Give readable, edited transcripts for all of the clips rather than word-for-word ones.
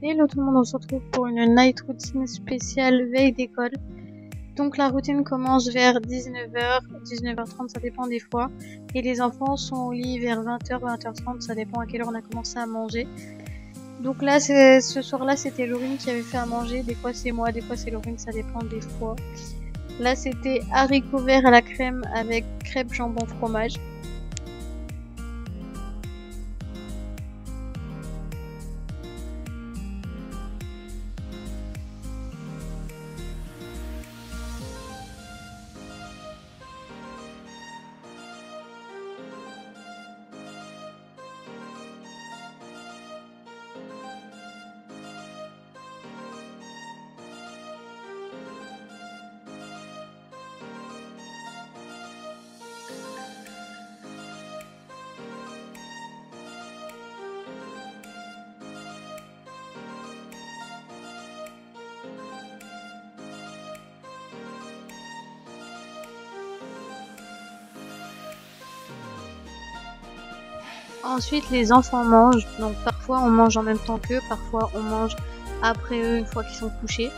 Hello tout le monde, on se retrouve pour une night routine spéciale veille d'école. Donc la routine commence vers 19h, 19h30, ça dépend des fois. Et les enfants sont au lit vers 20h, 20h30, ça dépend à quelle heure on a commencé à manger. Donc là, ce soir-là, c'était Laurine qui avait fait à manger. Des fois c'est moi, des fois c'est Laurine, ça dépend des fois. Là, c'était haricots verts à la crème avec crêpes jambon fromage. Ensuite, les enfants mangent. Donc parfois on mange en même temps qu'eux, parfois on mange après eux une fois qu'ils sont couchés.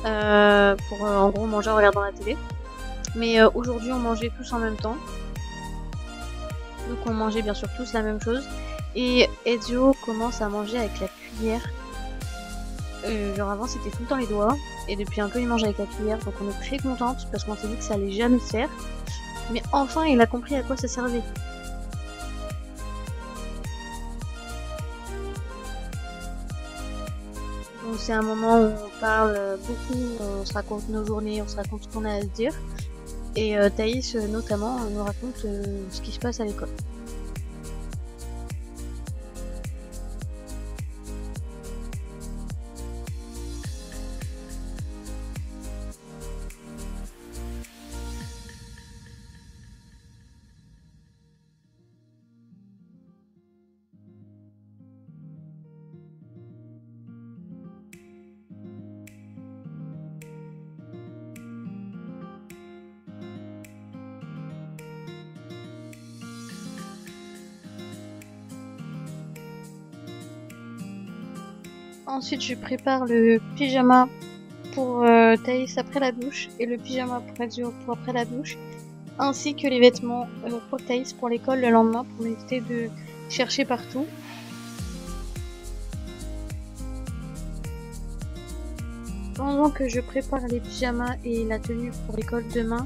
Pour en gros manger en regardant la télé. Mais aujourd'hui on mangeait tous en même temps. Donc on mangeait bien sûr tous la même chose. Et Ezio commence à manger avec la cuillère. Genre avant c'était tout le temps les doigts. Et depuis un peu il mange avec la cuillère. Donc on est très contente parce qu'on s'est dit que ça allait jamais se faire. Mais enfin il a compris à quoi ça servait. Donc c'est un moment où on parle beaucoup, on se raconte nos journées, on se raconte ce qu'on a à se dire. Et Thaïs notamment nous raconte ce qui se passe à l'école. Ensuite je prépare le pyjama pour Thaïs après la douche et le pyjama pour Ezio pour après la douche, ainsi que les vêtements pour Thaïs pour l'école le lendemain pour éviter de chercher partout. Pendant que je prépare les pyjamas et la tenue pour l'école demain,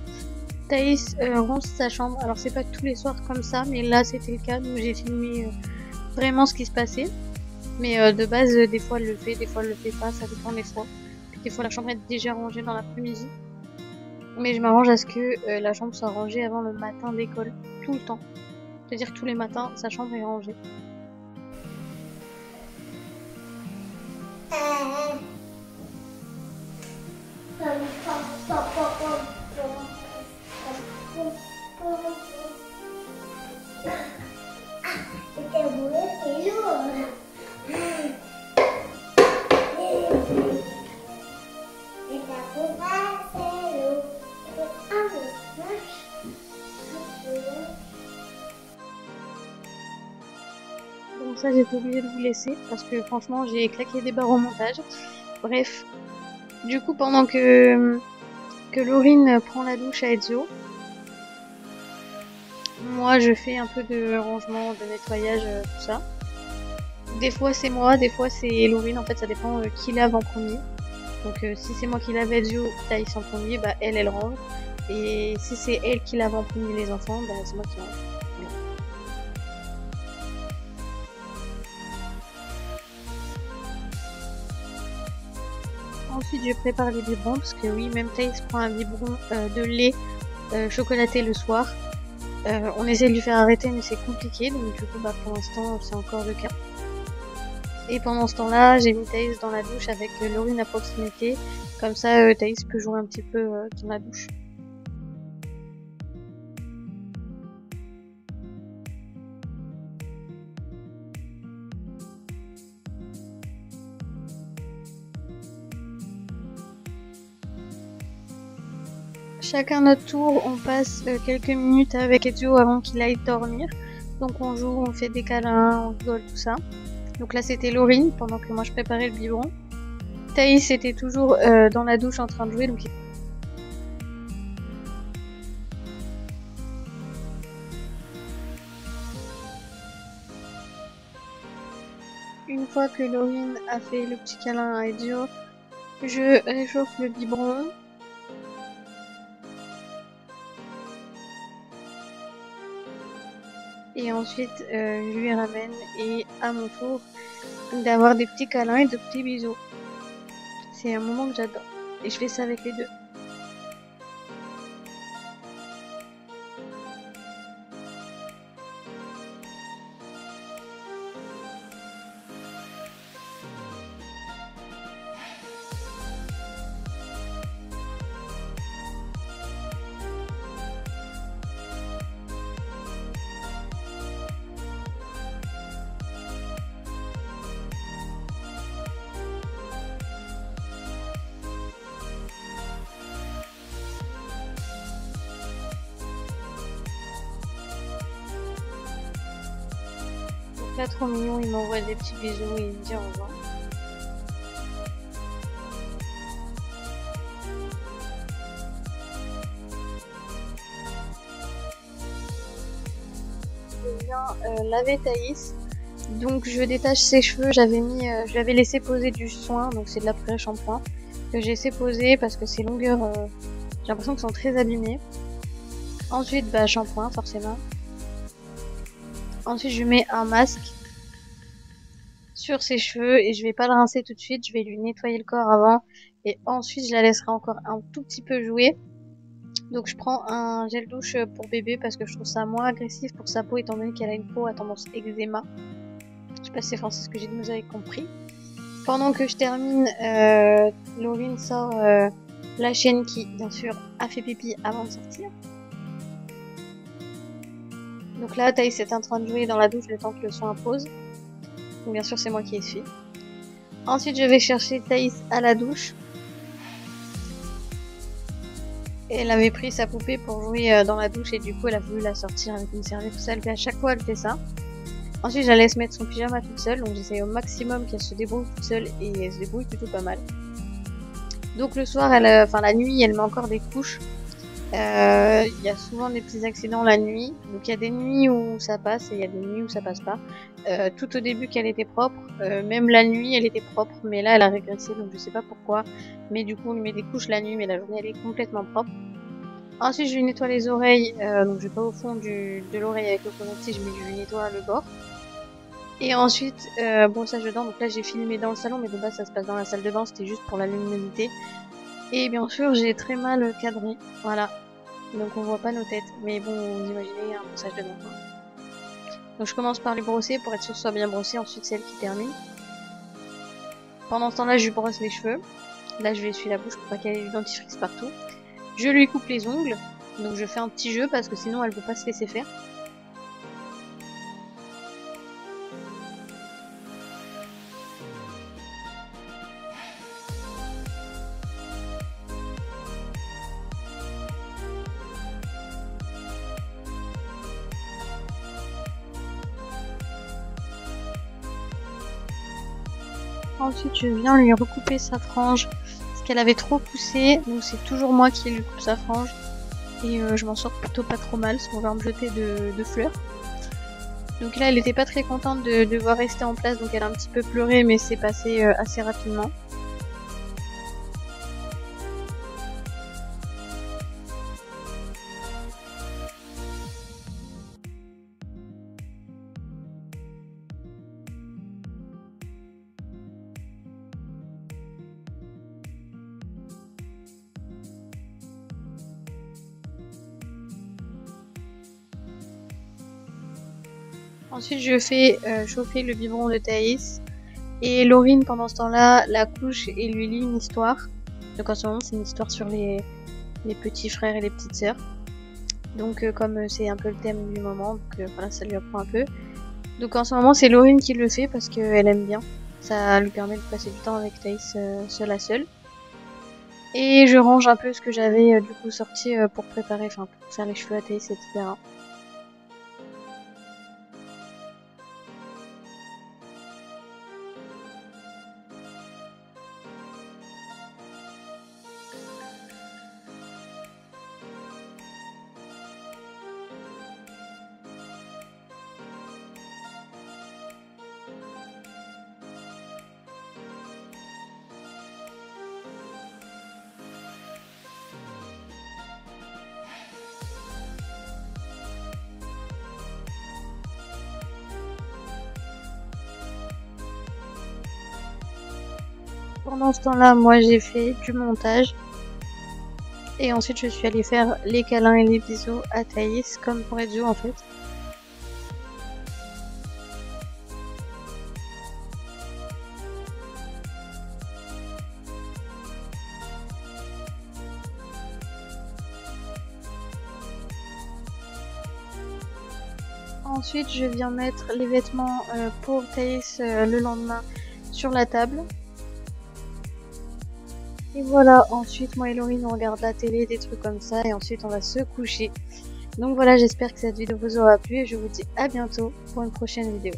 Thaïs range sa chambre. Alors c'est pas tous les soirs comme ça, mais là c'était le cas, donc j'ai filmé vraiment ce qui se passait. Mais de base, des fois elle le fait, des fois elle le fait pas, ça dépend des fois. Puis des fois la chambre est déjà rangée dans l'après-midi. Mais je m'arrange à ce que la chambre soit rangée avant le matin d'école, tout le temps. C'est-à-dire que tous les matins, sa chambre est rangée. Donc ça j'étais obligée de vous laisser parce que franchement j'ai claqué des barres au montage. Bref, du coup pendant que Laurine prend la douche à Ezio, moi je fais un peu de rangement, de nettoyage, tout ça. Des fois c'est moi, des fois c'est Laurine, en fait ça dépend qui lave en premier. Donc si c'est moi qui lave Ezio, Thaïs en premier, bah elle range. Et si c'est elle qui lave en premier les enfants, bah c'est moi qui range. Voilà. Ensuite je prépare les biberons parce que oui, même Thaïs prend un biberon de lait chocolaté le soir. On essaie de lui faire arrêter mais c'est compliqué, donc du coup bah pour l'instant c'est encore le cas. Et pendant ce temps-là, j'ai mis Thaïs dans la douche avec Laurine à proximité, comme ça Thaïs peut jouer un petit peu dans la douche. Chacun notre tour, on passe quelques minutes avec Ezio avant qu'il aille dormir. Donc on joue, on fait des câlins, on rigole, tout ça. Donc là c'était Laurine pendant que moi je préparais le biberon. Thaïs était toujours dans la douche en train de jouer, donc une fois que Laurine a fait le petit câlin à Ezio, je réchauffe le biberon. Et ensuite, je lui ramène et à mon tour d'avoir des petits câlins et de petits bisous. C'est un moment que j'adore. Et je fais ça avec les deux. Donc là, trop mignon, il m'envoie des petits bisous et il me dit au revoir. Je viens laver Thaïs. Donc je détache ses cheveux, je l'avais laissé poser du soin, donc c'est de l'après-shampoing que j'ai laissé poser parce que ses longueurs, j'ai l'impression qu'elles sont très abîmées. Ensuite, bah shampoing forcément. Ensuite, je mets un masque sur ses cheveux et je vais pas le rincer tout de suite, je vais lui nettoyer le corps avant et ensuite je la laisserai encore un tout petit peu jouer. Donc je prends un gel douche pour bébé parce que je trouve ça moins agressif pour sa peau étant donné qu'elle a une peau à tendance eczéma. Je sais pas si c'est français ce que j'ai dit, vous avez compris. Pendant que je termine, Laurine sort la chienne qui, bien sûr, a fait pipi avant de sortir. Donc là, Thaïs est en train de jouer dans la douche le temps que le soin pose. Donc bien sûr, c'est moi qui essuie. Ensuite, je vais chercher Thaïs à la douche. Et elle avait pris sa poupée pour jouer dans la douche et du coup, elle a voulu la sortir avec une serviette, tout ça. Elle fait à chaque fois, elle fait ça. Ensuite, je la laisse mettre son pyjama toute seule, donc j'essaye au maximum qu'elle se débrouille toute seule et elle se débrouille plutôt pas mal. Donc le soir, la nuit, elle met encore des couches. Il y a souvent des petits accidents la nuit, donc il y a des nuits où ça passe et il y a des nuits où ça passe pas. Tout au début qu'elle était propre, même la nuit elle était propre, mais là elle a régressé donc je sais pas pourquoi. Mais du coup on lui met des couches la nuit, mais la journée elle est complètement propre. Ensuite je lui nettoie les oreilles, donc je vais pas au fond de l'oreille avec le coton-tige, mais je lui nettoie le bord. Et ensuite, brossage de dents, donc là j'ai filmé dans le salon, mais de base ça se passe dans la salle de bain, c'était juste pour la luminosité. Et bien sûr j'ai très mal cadré, voilà. Donc on voit pas nos têtes, mais bon, vous imaginez un brossage de dents. Donc je commence par lui brosser pour être sûr que ce soit bien brossé, ensuite c'est elle qui termine. Pendant ce temps-là, je lui brosse les cheveux. Là je lui essuie la bouche pour pas qu'elle ait du dentifrice partout. Je lui coupe les ongles, donc je fais un petit jeu parce que sinon elle peut pas se laisser faire. Ensuite, je viens lui recouper sa frange parce qu'elle avait trop poussé. Donc c'est toujours moi qui lui coupe sa frange. Et je m'en sors plutôt pas trop mal, sans vouloir me jeter de fleurs. Donc là, elle était pas très contente de devoir rester en place, donc elle a un petit peu pleuré, mais c'est passé assez rapidement. Ensuite, je fais chauffer le biberon de Thaïs. Et Laurine, pendant ce temps-là, la couche et lui lit une histoire. Donc en ce moment, c'est une histoire sur les petits frères et les petites sœurs. Donc comme c'est un peu le thème du moment, donc voilà, ça lui apprend un peu. Donc en ce moment, c'est Laurine qui le fait parce qu'elle aime bien. Ça lui permet de passer du temps avec Thaïs seule à seule. Et je range un peu ce que j'avais du coup sorti pour préparer, enfin pour faire les cheveux à Thaïs, etc. Pendant ce temps-là, moi j'ai fait du montage. Et ensuite je suis allée faire les câlins et les bisous à Thaïs, comme pour Edjo en fait. Ensuite, je viens mettre les vêtements pour Thaïs le lendemain sur la table. Et voilà, ensuite moi et Laurine on regarde la télé, des trucs comme ça, et ensuite on va se coucher. Donc voilà, j'espère que cette vidéo vous aura plu et je vous dis à bientôt pour une prochaine vidéo.